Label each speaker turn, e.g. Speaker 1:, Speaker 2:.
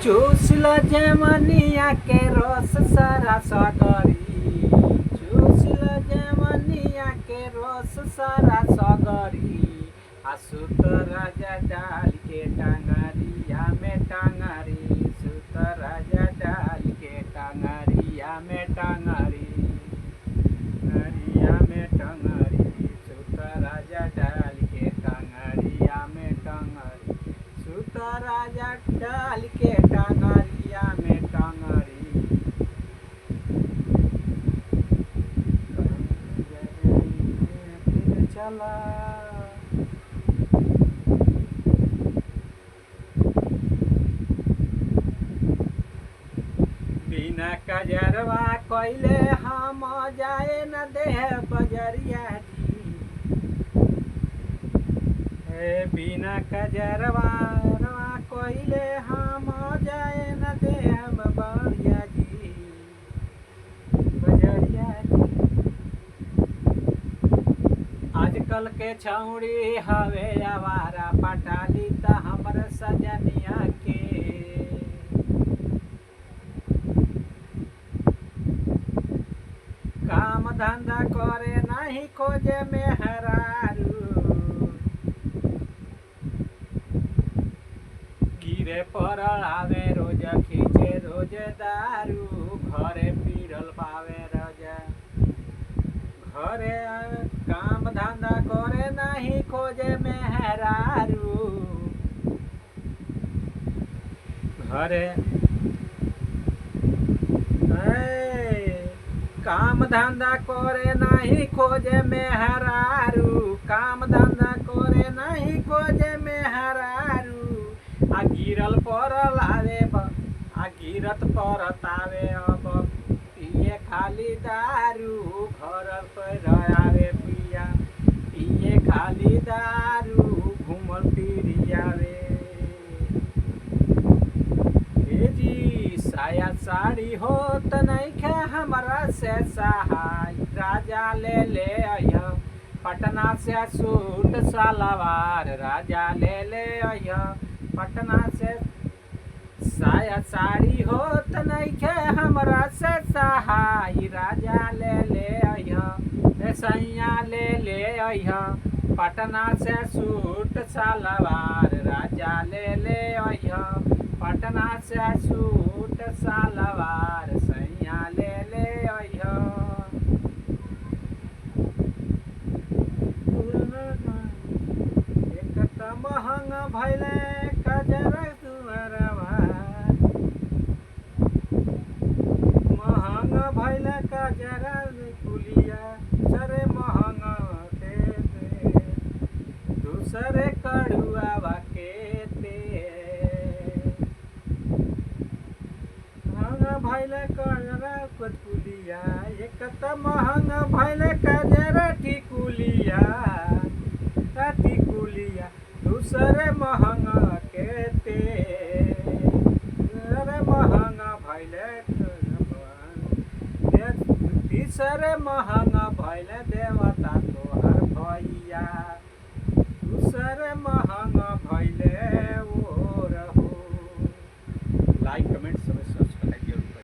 Speaker 1: चूसला जमनिया के रस सारा सगरी, चूसला जमनिया के रस सारा सगरी। सुत राजा डाल के टांगरिया में टांगरी, सुत राजा डाल के टांगरिया में टांगरी, टांगरिया में टांगरी, सुत राजा डाल के टांगरिया में टांगरी, सुत राजा डाल के टांगरिया में टांगरी। चला बिना कजरवा कोइले हम जाए न देह बजरिया जी, बिना कजरवा कोइले हम जाए न देह बजरिया जी, बजरिया जी। आजकल के छौड़ी हवे आवारा, पटाली त हमर सजनिया के। काम धंधा करे नहीं खोजे मेहरारू, गिरे पर आवे रोज खींचे रोज दारू, घरे पीरल पावे रोजा घरे। काम धंधा करे नहीं खोजे मेहरारू, घरे काम धंधा करे नहीं खोजे मेहरारू, काम धंधा करे नहीं खोजे मेहरारू। आ गिरल पड़ल आवे आ गिरत परतावे अब पिए खाली दारू, घर पर आवे पिया पिए खाली दारू, घूमल फिरी आवे। जी साया साड़ी होत नइखे हमरा से सहाय, राजा ले ले अइह पटना से सूट सलवार, राजा ले ले अइह पटना से। साया साड़ी होत नइखे हमरा से सहाय, राजा ले ले अइह सैया ले ले अइह पटना से सूट सलवार, राजा ले ले अइह पटना से सूट सलवार, सैया ले ले अइह। एक त महंग भइले कजरा तुअरवा, महंग भइले कजरा कुलिया, सरे महंग दे दूसरे कड़ुआवा के भैले कजरा कुलिया, एक त महंग भैले कजरा टिकुलिया, टिकुलिया दूसरे महंग के तेरे महंग भैले, तीसरे महंग भैले देवता तोहर भैया, दूसरे महंग भैले ओ रहो। लाइक